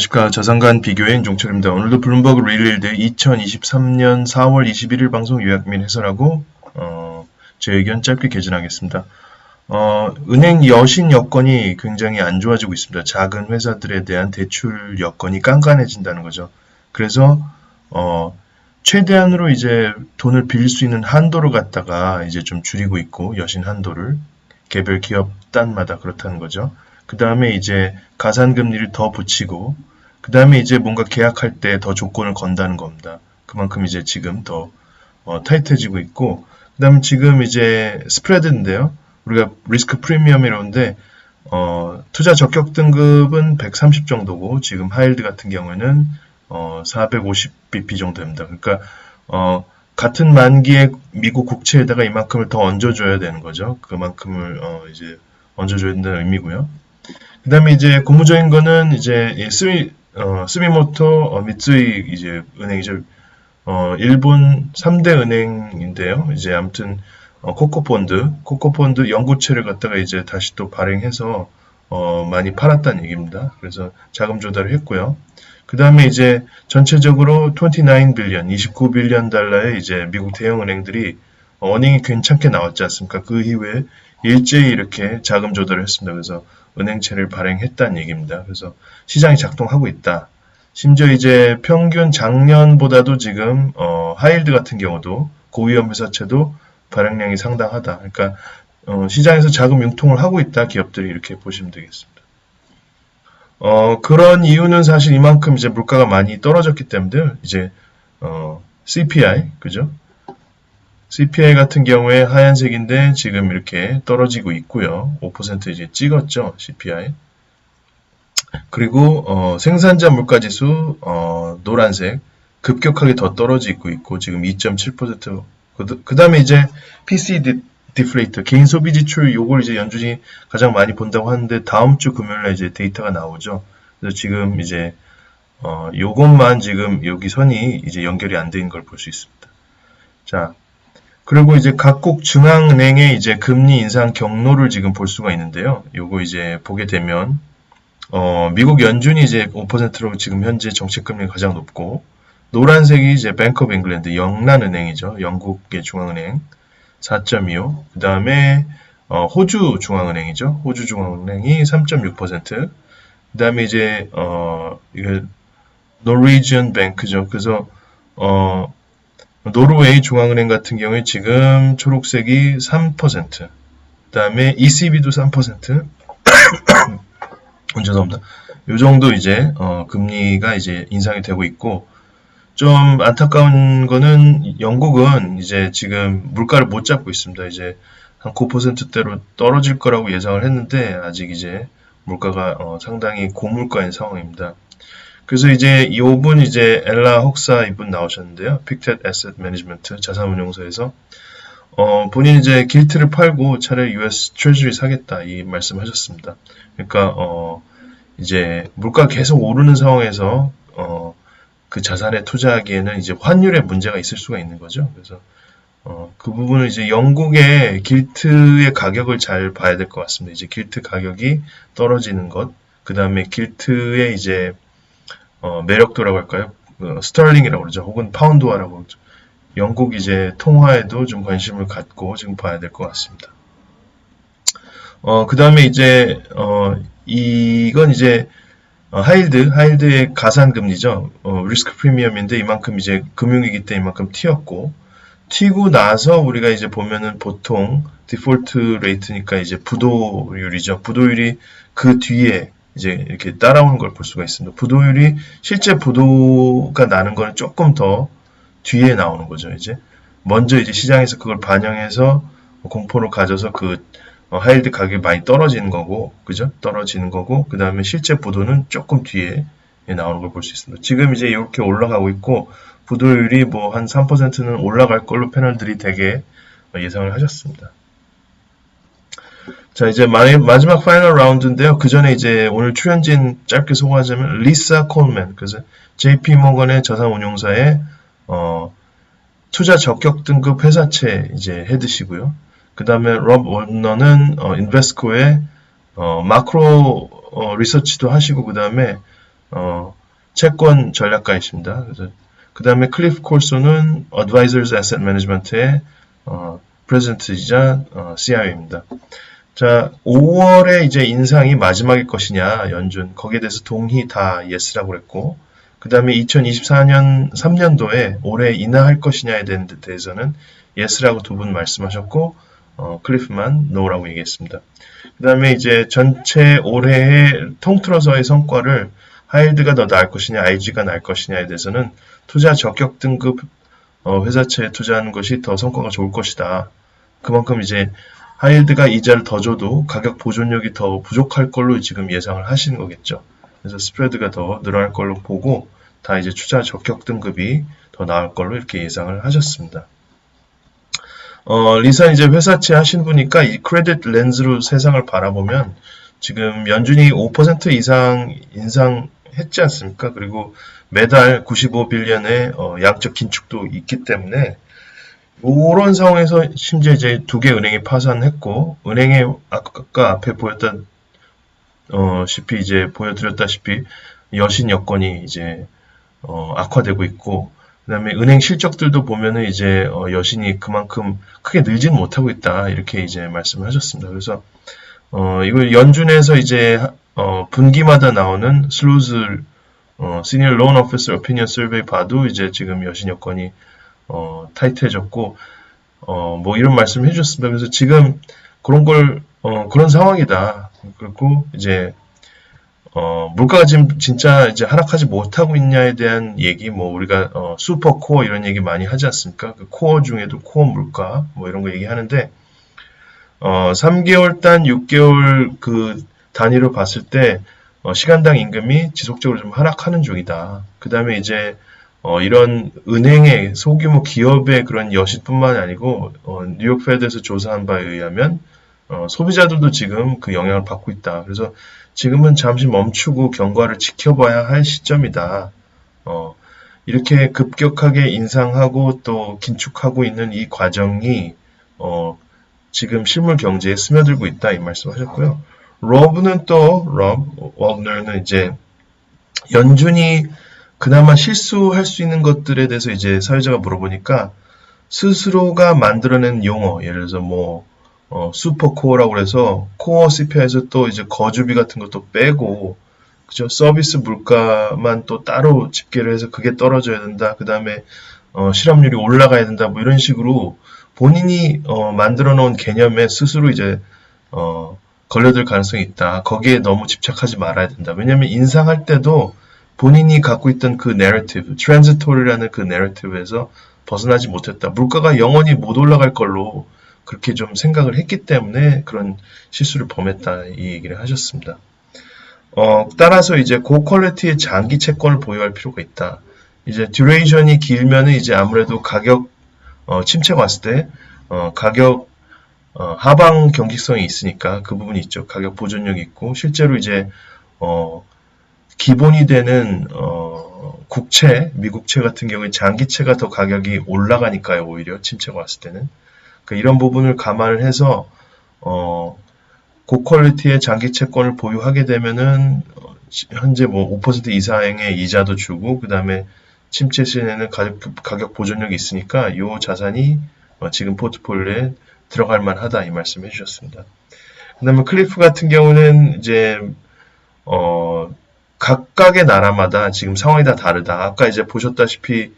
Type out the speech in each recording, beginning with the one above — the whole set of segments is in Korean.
안녕하십니까. 저상간 비교의 인종철입니다. 오늘도 블룸버그 레일드 2023년 4월 21일 방송 요약 및 해설하고 제 의견 짧게 개진하겠습니다. 은행 여신 여건이 굉장히 안 좋아지고 있습니다. 작은 회사들에 대한 대출 여건이 깐깐해진다는 거죠. 그래서 최대한으로 이제 돈을 빌릴 수 있는 한도를 갖다가 이제 좀 줄이고 있고, 여신 한도를 개별 기업 단마다 그렇다는 거죠. 그 다음에 이제 가산금리를 더 붙이고, 그 다음에 이제 뭔가 계약할 때 더 조건을 건다는 겁니다. 그만큼 이제 지금 더 타이트해지고 있고, 그 다음에 지금 이제 스프레드인데요. 우리가 리스크 프리미엄이라는데, 투자 적격 등급은 130 정도고, 지금 하이힐드 같은 경우에는 450bp 정도 됩니다. 그러니까 같은 만기의 미국 국채에다가 이만큼을 더 얹어줘야 되는 거죠. 그만큼을 이제 얹어줘야 된다는 의미고요. 그 다음에 이제 고무적인 거는 이제 스미모토 미쓰이 이제 은행이죠. 일본 3대 은행인데요. 이제 아무튼 코코펀드 연구채를 갖다가 이제 다시 또 발행해서 많이 팔았다는 얘기입니다. 그래서 자금 조달을 했고요. 그 다음에 이제 전체적으로 29빌리언 달러의 이제 미국 대형 은행들이 어닝이 괜찮게 나왔지 않습니까? 그 이후에 일제히 이렇게 자금 조달을 했습니다. 그래서 은행채를 발행했다는 얘기입니다. 그래서 시장이 작동하고 있다. 심지어 이제 평균 작년보다도 지금 하이힐드 같은 경우도 고위험 회사채도 발행량이 상당하다. 그러니까 시장에서 자금 융통을 하고 있다. 기업들이 이렇게 보시면 되겠습니다. 그런 이유는 사실 이만큼 이제 물가가 많이 떨어졌기 때문에 이제 CPI 그죠? CPI 같은 경우에 하얀색인데 지금 이렇게 떨어지고 있고요. 5% 이제 찍었죠, CPI. 그리고 생산자 물가지수 노란색 급격하게 더 떨어지고 있고 지금 2.7%. 그 다음에 이제 PC 디플레이터 개인 소비 지출 요걸 이제 연준이 가장 많이 본다고 하는데 다음 주 금요일에 이제 데이터가 나오죠. 그래서 지금 이제 요것만 지금 여기 선이 이제 연결이 안 된 걸 볼 수 있습니다. 자. 그리고 이제 각국 중앙은행의 이제 금리 인상 경로를 지금 볼 수가 있는데요. 요거 이제 보게 되면, 미국 연준이 이제 5%로 지금 현재 정책금리가 가장 높고, 노란색이 이제 뱅크 오브 잉글랜드, 영란은행이죠. 영국의 중앙은행, 4.25. 그 다음에, 호주 중앙은행이죠. 호주 중앙은행이 3.6%. 그 다음에 이제, 이게, 노르웨이지언 뱅크죠. 그래서, 노르웨이 중앙은행 같은 경우에 지금 초록색이 3%, 그 다음에 ECB도 3%, 죄송합니다. 요 정도 이제, 금리가 이제 인상이 되고 있고, 좀 안타까운 거는 영국은 이제 지금 물가를 못 잡고 있습니다. 이제 한 9%대로 떨어질 거라고 예상을 했는데, 아직 이제 물가가 상당히 고물가인 상황입니다. 그래서 이제 이분 이제 엘라 혹사 이분 나오셨는데요. 픽텟 애셋 매니지먼트 자산운용사에서 본인 이제 길트를 팔고 차라리 US 트레저리 사겠다 이 말씀하셨습니다. 그러니까 이제 물가 계속 오르는 상황에서 그 자산에 투자하기에는 이제 환율에 문제가 있을 수가 있는 거죠. 그래서 그 부분은 이제 영국의 길트의 가격을 잘 봐야 될 것 같습니다. 이제 길트 가격이 떨어지는 것, 그 다음에 길트의 이제 매력도라고 할까요? 스털링이라고 그러죠. 혹은 파운드화라고 그러죠. 영국 이제 통화에도 좀 관심을 갖고 지금 봐야 될 것 같습니다. 그 다음에 이제, 이건 이제, 하이힐드의 가산금리죠. 리스크 프리미엄인데 이만큼 이제 금융위기 때 이만큼 튀었고, 튀고 나서 우리가 이제 보면은 보통 디폴트 레이트니까 이제 부도율이죠. 부도율이 그 뒤에 이제 이렇게 따라오는 걸 볼 수가 있습니다. 부도율이 실제 부도가 나는 거는 조금 더 뒤에 나오는 거죠. 이제 먼저 이제 시장에서 그걸 반영해서 공포를 가져서 그 하이힐드 가격이 많이 떨어지는 거고, 그죠? 떨어지는 거고, 그 다음에 실제 부도는 조금 뒤에 나오는 걸 볼 수 있습니다. 지금 이제 이렇게 올라가고 있고, 부도율이 뭐 한 3%는 올라갈 걸로 패널들이 되게 예상을 하셨습니다. 자, 이제 마지막 파이널 라운드인데요. 그 전에 이제 오늘 출연진 짧게 소개하자면 리사 콜맨, 그래서 JP 모건의 자산운용사의 투자 적격 등급 회사채 이제 헤드시고요. 그 다음에 롭 워너는 인베스코의 마크로 리서치도 하시고, 그 다음에 채권 전략가이십니다. 그래서 그 다음에 클리프 콜소는 Advisors Asset Management의 프레지던트이자 CIO입니다. 자, 5월에 이제 인상이 마지막일 것이냐, 연준. 거기에 대해서 동의 다 yes라고 그랬고, 그 다음에 2024년 3년도에 올해 인하할 것이냐에 대해서는 yes라고 두 분 말씀하셨고, 클리프만 no라고 얘기했습니다. 그 다음에 이제 전체 올해의 통틀어서의 성과를 하이힐드가 더 나을 것이냐, IG가 나을 것이냐에 대해서는 투자 적격 등급 회사채에 투자하는 것이 더 성과가 좋을 것이다. 그만큼 이제 하이힐드가 이자를 더 줘도 가격 보존력이 더 부족할 걸로 지금 예상을 하시는 거겠죠. 그래서 스프레드가 더 늘어날 걸로 보고 다 이제 투자 적격 등급이 더 나을 걸로 이렇게 예상을 하셨습니다. 리사 이제 회사채 하신 분이니까 이 크레딧 렌즈로 세상을 바라보면 지금 연준이 5% 이상 인상했지 않습니까? 그리고 매달 95빌리언의 양적 긴축도 있기 때문에 이런 상황에서 심지어 이제 두 개 은행이 파산했고 은행에 아까 앞에 보였다시피 이제 보여드렸다시피 여신 여건이 이제 악화되고 있고 그다음에 은행 실적들도 보면은 이제 여신이 그만큼 크게 늘지는 못하고 있다 이렇게 이제 말씀하셨습니다. 그래서 이걸 연준에서 이제 분기마다 나오는 슬루즈 시니어 론 오피서 오피니언 서베이 봐도 이제 지금 여신 여건이 타이트해졌고 뭐 이런 말씀 해주셨습니다. 그래서 지금 그런 걸 그런 상황이다. 그리고 이제 물가가 지금 진짜 이제 하락하지 못하고 있냐에 대한 얘기, 뭐 우리가 슈퍼 코어 이런 얘기 많이 하지 않습니까? 그 코어 중에도 코어 물가 뭐 이런 거 얘기하는데 3개월 단, 6개월 그 단위로 봤을 때 시간당 임금이 지속적으로 좀 하락하는 중이다. 그 다음에 이제 이런 은행의 소규모 기업의 그런 여신뿐만 아니고 뉴욕 페드에서 조사한 바에 의하면 소비자들도 지금 그 영향을 받고 있다. 그래서 지금은 잠시 멈추고 경과를 지켜봐야 할 시점이다. 이렇게 급격하게 인상하고 또 긴축하고 있는 이 과정이 지금 실물 경제에 스며들고 있다 이 말씀하셨고요. 러브는 워브너는 이제 연준이 그나마 실수할 수 있는 것들에 대해서 이제 사회자가 물어보니까 스스로가 만들어낸 용어, 예를 들어서 뭐 슈퍼코어라고 그래서 코어 CPI에서 또 이제 거주비 같은 것도 빼고 그죠? 서비스 물가만 또 따로 집계를 해서 그게 떨어져야 된다. 그 다음에 실업률이 올라가야 된다. 뭐 이런 식으로 본인이 만들어 놓은 개념에 스스로 이제 걸려들 가능성이 있다. 거기에 너무 집착하지 말아야 된다. 왜냐하면 인상할 때도 본인이 갖고 있던 그 내러티브, 트랜지토리라는 그 내러티브에서 벗어나지 못했다. 물가가 영원히 못 올라갈 걸로 그렇게 좀 생각을 했기 때문에 그런 실수를 범했다. 이 얘기를 하셨습니다. 따라서 이제 고퀄리티의 장기 채권을 보유할 필요가 있다. 이제 듀레이션이 길면은 이제 아무래도 가격 침체가 왔을 때 가격 하방 경직성이 있으니까 그 부분이 있죠. 가격 보존력이 있고 실제로 이제 기본이 되는 국채, 미국채 같은 경우에 장기채가 더 가격이 올라가니까요. 오히려 침체가 왔을 때는 그러니까 이런 부분을 감안을 해서 고퀄리티의 장기 채권을 보유하게 되면은 현재 뭐 5% 이상의 이자도 주고 그 다음에 침체 시에는 가격 보존력이 있으니까 이 자산이 지금 포트폴리오에 들어갈 만하다 이 말씀해 주셨습니다. 그 다음에 클리프 같은 경우는 이제 각각의 나라마다 지금 상황이 다 다르다. 아까 이제 보셨다시피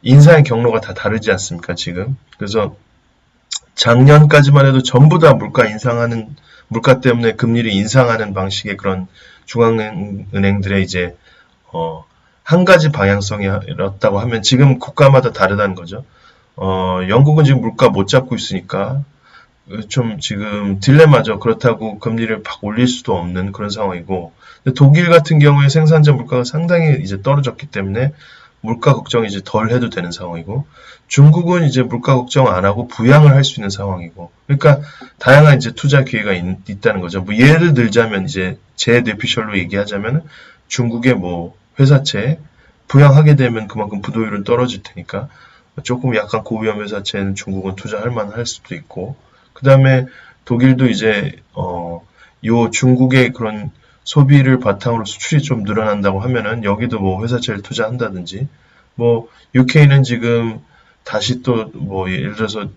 인상의 경로가 다 다르지 않습니까 지금. 그래서 작년까지만 해도 전부 다 물가 때문에 금리를 인상하는 방식의 그런 중앙은행들의 이제 한 가지 방향성이었다고 하면 지금 국가마다 다르다는 거죠. 영국은 지금 물가 못 잡고 있으니까 좀 지금 딜레마죠. 그렇다고 금리를 팍 올릴 수도 없는 그런 상황이고 독일 같은 경우에 생산자 물가가 상당히 이제 떨어졌기 때문에 물가 걱정이 이제 덜 해도 되는 상황이고 중국은 이제 물가 걱정 안 하고 부양을 할 수 있는 상황이고 그러니까 다양한 이제 투자 기회가 있다는 거죠. 뭐 예를 들자면 이제 제 뇌피셜로 얘기하자면 중국의 뭐 회사채 부양하게 되면 그만큼 부도율은 떨어질 테니까 조금 약간 고위험 회사채는 중국은 투자할 만할 수도 있고 그 다음에 독일도 이제 요 중국의 그런 소비를 바탕으로 수출이 좀 늘어난다고 하면은 여기도 뭐 회사채를 투자한다든지 뭐 UK는 지금 다시 또 뭐 예를 들어서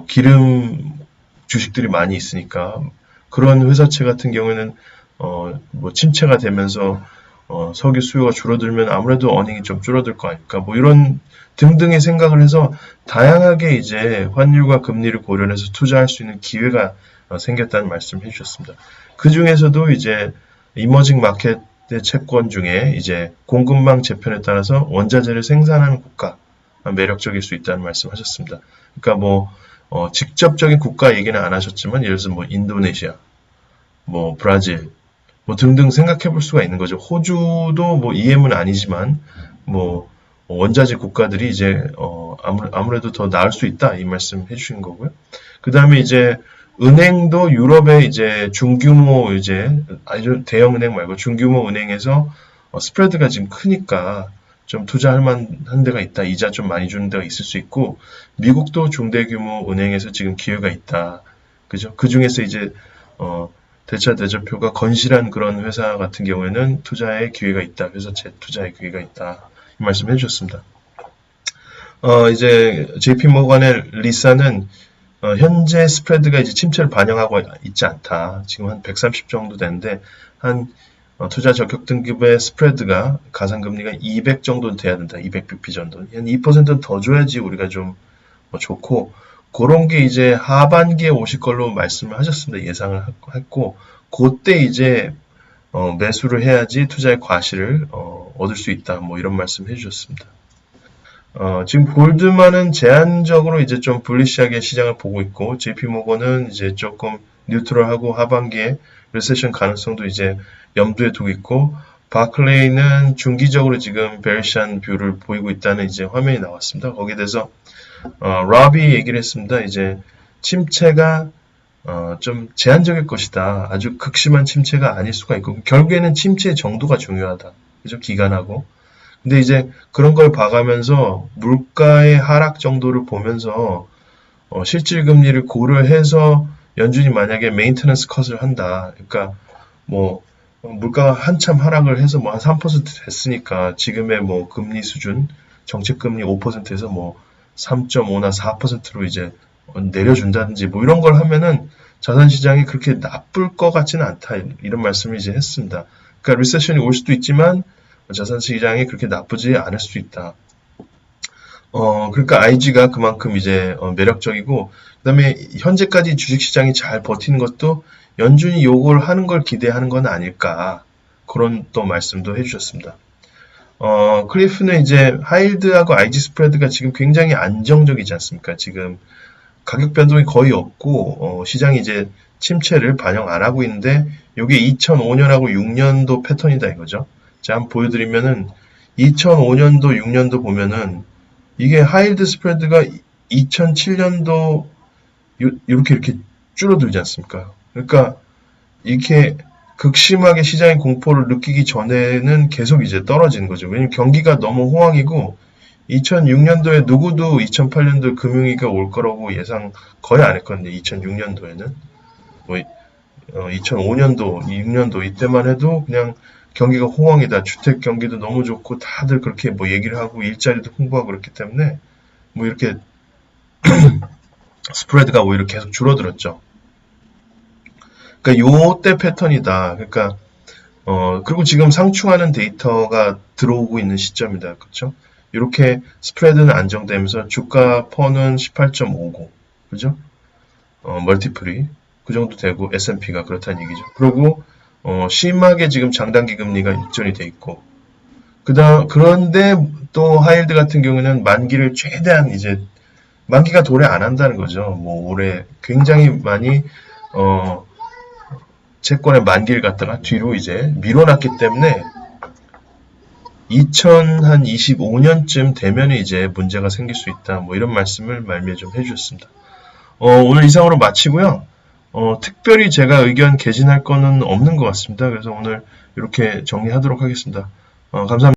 기름 주식들이 많이 있으니까 그런 회사채 같은 경우에는 뭐 침체가 되면서 석유 수요가 줄어들면 아무래도 어닝이 좀 줄어들 거 아닙니까? 뭐 이런 등등의 생각을 해서 다양하게 이제 환율과 금리를 고려해서 투자할 수 있는 기회가 생겼다는 말씀을 해주셨습니다. 그 중에서도 이제 이머징 마켓의 채권 중에 이제 공급망 재편에 따라서 원자재를 생산하는 국가 매력적일 수 있다는 말씀하셨습니다. 그러니까 뭐 직접적인 국가 얘기는 안 하셨지만 예를 들어서 뭐 인도네시아, 뭐 브라질, 뭐 등등 생각해 볼 수가 있는 거죠. 호주도 뭐 EM은 아니지만 뭐 원자재 국가들이 이제 아무래도 더 나을 수 있다 이 말씀 해주신 거고요. 그 다음에 이제 은행도 유럽의 이제 중규모 이제 아주 대형 은행 말고 중규모 은행에서 스프레드가 지금 크니까 좀 투자할 만한 데가 있다. 이자 좀 많이 주는 데가 있을 수 있고 미국도 중대규모 은행에서 지금 기회가 있다. 그죠? 그 중에서 이제 대차 대조표가 건실한 그런 회사 같은 경우에는 투자의 기회가 있다. 회사채 투자의 기회가 있다. 이 말씀 해주셨습니다. 이제 JP 모건의 리사는 현재 스프레드가 이제 침체를 반영하고 있지 않다. 지금 한 130 정도 되는데 한 투자 적격 등급의 스프레드가 가상금리가 200 정도 돼야 된다. 200bp 정도. 한 2%는 더 줘야지 우리가 좀 좋고 그런 게 이제 하반기에 오실 걸로 말씀을 하셨습니다. 예상을 했고 그때 이제 매수를 해야지 투자의 과실을 얻을 수 있다. 뭐 이런 말씀 해주셨습니다. 지금 골드만은 제한적으로 이제 좀 불리시하게 시장을 보고 있고 JP모건은 이제 조금 뉴트럴하고 하반기에 리세션 가능성도 이제 염두에 두고 있고 바클레이는 중기적으로 지금 베리시한 뷰를 보이고 있다는 이제 화면이 나왔습니다. 거기에 대해서 라비 얘기를 했습니다. 이제 침체가 좀 제한적일 것이다. 아주 극심한 침체가 아닐 수가 있고 결국에는 침체의 정도가 중요하다. 그죠? 기간하고. 근데 이제 그런 걸 봐가면서 물가의 하락 정도를 보면서 실질 금리를 고려해서 연준이 만약에 메인테넌스 컷을 한다. 그러니까 뭐 물가가 한참 하락을 해서 뭐 한 3% 됐으니까 지금의 뭐 금리 수준 정책 금리 5%에서 뭐 3.5나 4%로 이제 내려준다든지 뭐 이런 걸 하면은 자산 시장이 그렇게 나쁠 것 같지는 않다. 이런 말씀을 이제 했습니다. 그러니까 리세션이 올 수도 있지만 자산 시장이 그렇게 나쁘지 않을 수 있다. 그러니까 IG가 그만큼 이제 매력적이고, 그 다음에 현재까지 주식시장이 잘 버티는 것도 연준이 요걸 하는 걸 기대하는 건 아닐까. 그런 또 말씀도 해주셨습니다. 클리프는 이제 하이힐드하고 IG 스프레드가 지금 굉장히 안정적이지 않습니까? 지금 가격 변동이 거의 없고, 시장이 이제 침체를 반영 안 하고 있는데, 이게 2005년하고 6년도 패턴이다 이거죠. 제가 한번 보여드리면은 2005년도, 6년도 보면은 이게 하이힐드 스프레드가 2007년도 이렇게 줄어들지 않습니까? 그러니까 이렇게 극심하게 시장의 공포를 느끼기 전에는 계속 이제 떨어지는 거죠. 왜냐면 경기가 너무 호황이고 2006년도에 누구도 2008년도 금융위기가 올 거라고 예상 거의 안 했거든요. 2006년도에는. 뭐 2005년도, 6년도 이때만 해도 그냥 경기가 호황이다. 주택 경기도 너무 좋고 다들 그렇게 뭐 얘기를 하고 일자리도 홍보하고 그렇기 때문에 뭐 이렇게 스프레드가 오히려 계속 줄어들었죠. 그러니까 요때 패턴이다. 그러니까 그리고 지금 상충하는 데이터가 들어오고 있는 시점이다. 그렇죠? 이렇게 스프레드는 안정되면서 주가 퍼는 18.59. 그죠? 멀티플이 그 정도 되고 S&P가 그렇다는 얘기죠. 그리고 심하게 지금 장단기 금리가 역전이 돼 있고 그런데 또 하이힐드 같은 경우는 만기를 최대한 이제 만기가 도래 안 한다는 거죠. 뭐 올해 굉장히 많이 채권의 만기를 갖다가 뒤로 이제 밀어놨기 때문에 2025년쯤 되면 이제 문제가 생길 수 있다. 뭐 이런 말씀을 말미에 좀 해주셨습니다. 오늘 이상으로 마치고요. 특별히 제가 의견 개진할 거는 없는 것 같습니다. 그래서 오늘 이렇게 정리하도록 하겠습니다. 감사합니다.